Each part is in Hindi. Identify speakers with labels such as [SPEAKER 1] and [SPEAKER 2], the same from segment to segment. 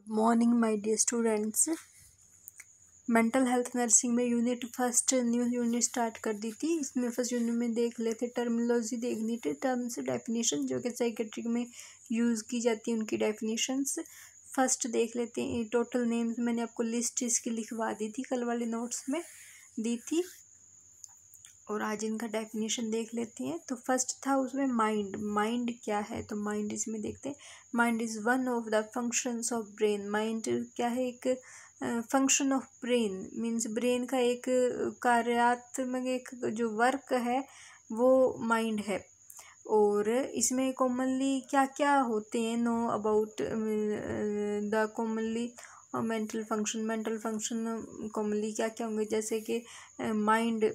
[SPEAKER 1] Morning my dear students. Mental health nursing में unit first new unit start कर दी थी। इसमें फर्स्ट यूनिट में देख लेते टर्मिनोलॉजी देखनी थी, टर्म्स डेफिनेशन जो कि साइकेट्रिक में यूज़ की जाती है उनकी डेफिनेशंस फर्स्ट देख लेते हैं। टोटल नेम्स मैंने आपको लिस्ट इसकी लिखवा दी थी, कल वाले नोट्स में दी थी, और आज इनका डेफिनेशन देख लेते हैं। तो फर्स्ट था उसमें माइंड। माइंड क्या है? तो माइंड इसमें देखते हैं। Mind is one of the functions of brain. Mind क्या है? एक function of brain, means brain का एक कार्यात्मक एक जो वर्क है वो माइंड है। और इसमें कॉमनली क्या क्या होते हैं, know about the commonly mental function commonly क्या क्या होंगे, जैसे कि माइंड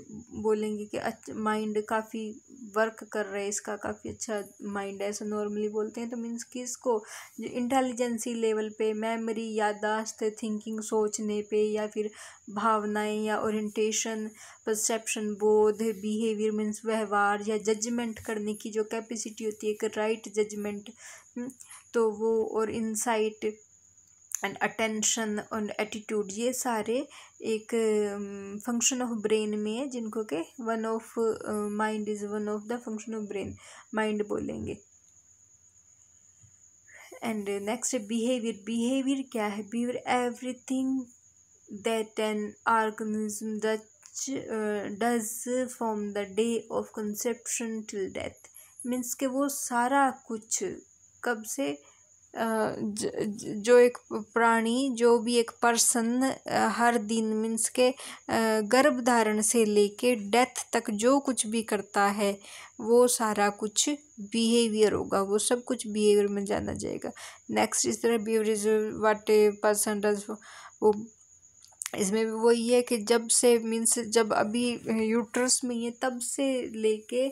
[SPEAKER 1] बोलेंगे कि माइंड काफ़ी वर्क कर रहा है, इसका काफ़ी अच्छा माइंड है, ऐसा नॉर्मली बोलते हैं। तो मीन्स कि इसको जो इंटेलिजेंसी लेवल पे, मेमोरी, याददाश्त, थिंकिंग, सोचने पे, या फिर भावनाएं या ओरिएंटेशन, परसेप्शन, बोध, बिहेवियर मीन्स व्यवहार, या जजमेंट करने की जो कैपेसिटी होती है, एक राइट जजमेंट, तो वो, और इंसाइट एंड अटेंशन और एटीट्यूड, ये सारे एक फंक्शन ऑफ ब्रेन में है, जिनको के one of mind is one of the function of brain, mind बोलेंगे। And next behaviour. बिहेवियर क्या है? Behaviour everything that an organism does from the day of conception till death, means के वो सारा कुछ कब से जो एक प्राणी, जो भी एक पर्सन हर दिन मीन्स के गर्भ धारण से लेके डेथ तक जो कुछ भी करता है वो सारा कुछ बिहेवियर होगा, वो सब कुछ बिहेवियर में जाना जाएगा। नेक्स्ट इस तरह behaviour is what a person does, वो इसमें भी वही है कि जब से मीन्स जब अभी यूट्रस में है तब से लेके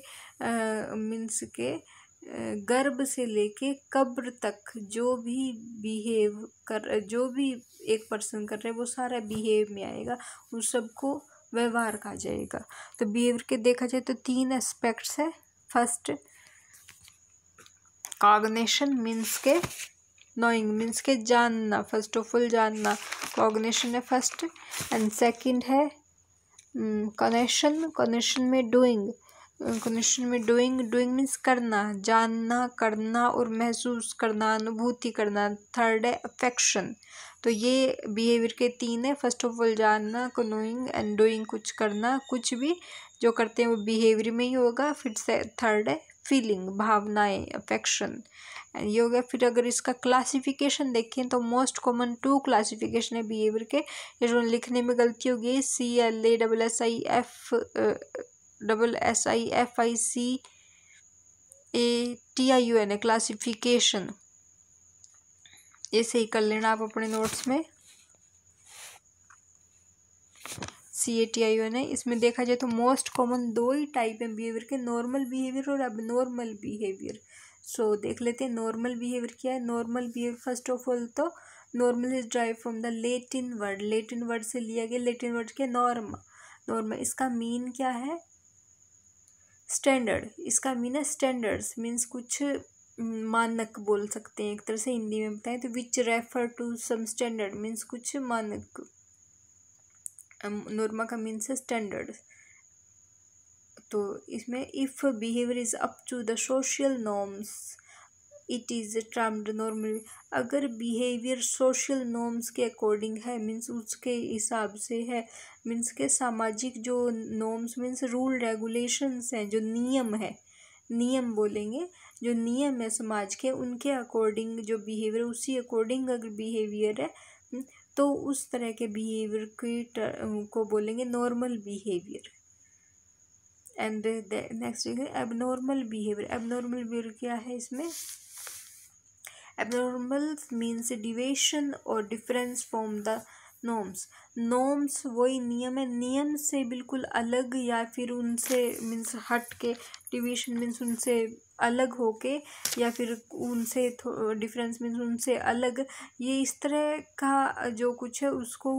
[SPEAKER 1] मीन्स के गर्भ से लेके कब्र तक जो भी बिहेव कर, जो भी एक पर्सन कर रहा है वो सारा बिहेव में आएगा, उस सबको व्यवहार कहा जाएगा। तो बिहेवियर के देखा जाए तो तीन एस्पेक्ट्स है। फर्स्ट कॉग्निशन मीन्स के नोइंग, मीन्स के जानना, फर्स्ट ऑफ ऑल जानना, कॉग्निशन है फर्स्ट। एंड सेकंड है कनेक्शन, कनेक्शन में डूइंग, कनेक्शन में डूइंग, डूइंग मीन्स करना, जानना, करना और महसूस करना, अनुभूति करना। थर्ड है अफेक्शन। तो ये बिहेवियर के तीन है। फर्स्ट ऑफ ऑल जानना, नोइंग एंड डूइंग, कुछ करना, कुछ भी जो करते हैं वो बिहेवियर में ही होगा। फिर से थर्ड है फीलिंग, भावनाएं, अफेक्शन, एंड ये हो गया। फिर अगर इसका क्लासिफिकेशन देखें तो मोस्ट कॉमन 2 क्लासिफिकेशन है बिहेवियर के। ये जो लिखने में गलती हो गई, CLASSIFICATIUN है क्लासिफिकेशन, ये सही कर लेना आप अपने नोट्स में। CATIUN है। इसमें देखा जाए तो मोस्ट कॉमन 2 ही टाइप है बिहेवियर के, नॉर्मल बिहेवियर और एबनॉर्मल बिहेवियर। सो देख लेते हैं नॉर्मल बिहेवियर क्या है। Normal behaviour first of all तो normal is drive from the Latin word, Latin word से लिया गया। लेटिन वर्ड के नॉर्म, नॉर्मल इसका मीन क्या है? स्टैंडर्ड, इसका मीन है स्टैंडर्ड्स, मीन्स कुछ मानक बोल सकते हैं एक तरह से हिंदी में बताएं तो, which refer to some standard means कुछ मानक। नॉर्मा का मीन्स है स्टैंडर्ड। तो इसमें if behaviour is up to the social norms it is termed normal. अगर बिहेवियर सोशल नॉर्म्स के अकॉर्डिंग है, मीन्स उसके हिसाब से है, मीन्स के सामाजिक जो नॉर्म्स मीन्स रूल रेगुलेशंस हैं, जो नियम है, नियम बोलेंगे, जो नियम है समाज के, उनके अकॉर्डिंग जो बिहेवियर, उसी अकॉर्डिंग अगर बिहेवियर है तो उस तरह के बिहेवियर को बोलेंगे नॉर्मल बिहेवियर। एंड नेक्स्ट है एबनॉर्मल बिहेवियर। एबनॉर्मल बिहेवियर क्या है? इसमें एबनॉर्मल मीन्स डिविएशन और difference from the norms. Norms वही नियम है, नियम से बिल्कुल अलग या फिर उनसे मीन्स हट के, डिविएशन मीन्स उनसे अलग होके, या फिर उनसे डिफरेंस मीन्स उनसे अलग, ये इस तरह का जो कुछ है उसको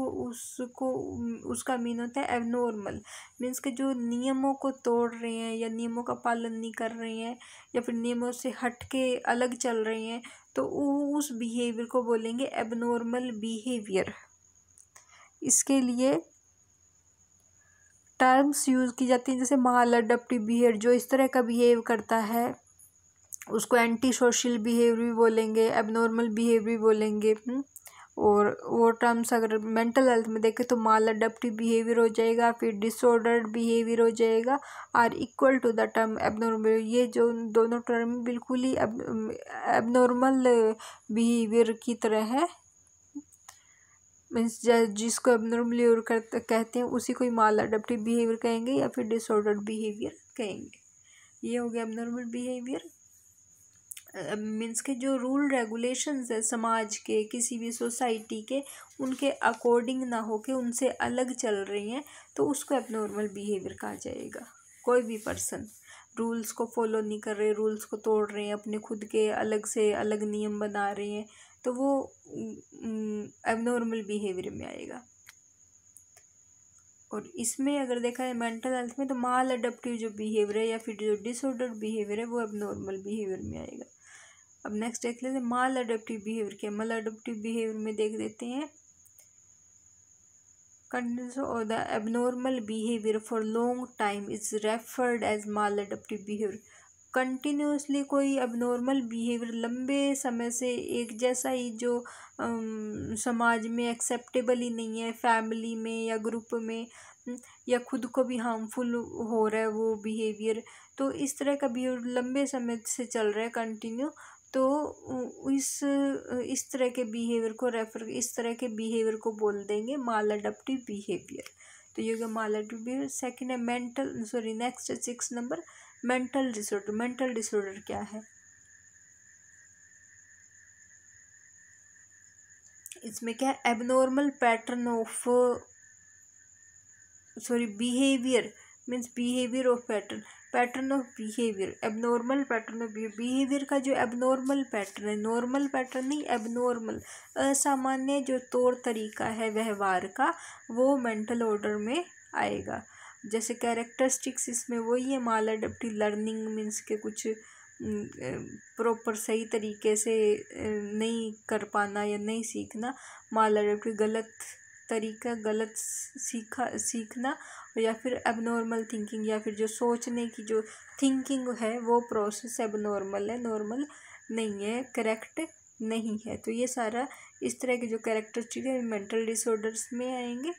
[SPEAKER 1] उसका मीन होता है एबनॉर्मल। मीन्स के जो नियमों को तोड़ रहे हैं या नियमों का पालन नहीं कर रहे हैं या फिर नियमों से हट के अलग चल रहे हैं, तो उस बिहेवियर को बोलेंगे एबनॉर्मल बिहेवियर। इसके लिए टर्म्स यूज़ की जाती हैं, जैसे माल अडप्टिव बिहेवियर, जो इस तरह का बिहेव करता है उसको एंटी सोशल बिहेवियर भी बोलेंगे, एबनॉर्मल बिहेवियर भी बोलेंगे। और वो टर्म्स अगर मेंटल हेल्थ में देखें तो माल अडप्टिव बिहेवियर हो जाएगा, फिर डिसऑर्डर्ड बिहेवियर हो जाएगा, are equal to the term abnormal. ये जो दोनों टर्म बिल्कुल ही एबनॉर्मल बिहेवियर की तरह है, मीन्स जिसको एबनॉर्मल बिहेवियर कहते हैं उसी को ही माल अडप्टिव बिहेवियर कहेंगे या फिर डिसऑर्डर्ड बिहेवियर कहेंगे। ये हो गया एबनॉर्मल बिहेवियर। मीन्स के जो रूल रेगुलेशंस है समाज के, किसी भी सोसाइटी के, उनके अकॉर्डिंग ना हो के उनसे अलग चल रही हैं तो उसको एबनॉर्मल बिहेवियर कहा जाएगा। कोई भी पर्सन रूल्स को फॉलो नहीं कर रहे, रूल्स को तोड़ रहे हैं, अपने खुद के अलग से अलग नियम बना रहे हैं, तो वो एबनॉर्मल बिहेवियर में आएगा। और इसमें अगर देखा है मेंटल हेल्थ में तो माल अडप्टिव जो बिहेवियर है या फिर जो डिसऑर्डर्ड बिहेवियर है वो एबनॉर्मल बिहेवियर में आएगा। अब नेक्स्ट देख लेते हैं माल अडप्टिव बिहेवियर क्या। माल अडप्टिव बिहेवियर में देख देते हैं कंटिन्यूस और the abnormal behaviour for long time is referred as maladaptive behaviour. Continuously कोई एबनॉर्मल बिहेवियर लंबे समय से एक जैसा ही जो समाज में एक्सेप्टेबल ही नहीं है, फैमिली में या ग्रुप में, या खुद को भी हार्मफुल हो रहा है वो बिहेवियर, तो इस तरह का बिहेवियर लंबे समय से चल रहा है कंटिन्यू, तो इस तरह के बिहेवियर को इस तरह के बिहेवियर को बोल देंगे माल अडप्टिव बिहेवियर। तो ये होगा माल अडप्टिव बिहेवियर। सेकेंड है next 6 number mental disorder. Mental disorder क्या है? इसमें क्या है, abnormal pattern of behaviour means behaviour of pattern of behaviour, abnormal pattern of behaviour का जो एबनॉर्मल पैटर्न है, नॉर्मल पैटर्न नहीं, एबनॉर्मल असामान्य जो तौर तरीका है व्यवहार का, वो मेंटल ऑर्डर में आएगा। जैसे कैरेक्टरिस्टिक्स इसमें वही है, माल अडप्टिव लर्निंग मीन्स के कुछ प्रॉपर सही तरीके से नहीं कर पाना या नहीं सीखना, माल अडप्टिव गलत तरीका, गलत सीखना, या फिर एबनॉर्मल थिंकिंग, या फिर जो सोचने की जो थिंकिंग है वो प्रोसेस एबनॉर्मल है, नॉर्मल नहीं है, करेक्ट नहीं है। तो ये सारा इस तरह के जो कैरेक्टरिस्टिक है मेंटल डिसऑर्डर्स में आएंगे।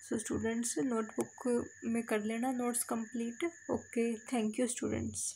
[SPEAKER 1] सो स्टूडेंट्स नोटबुक में कर लेना notes complete. Okay, thank you students.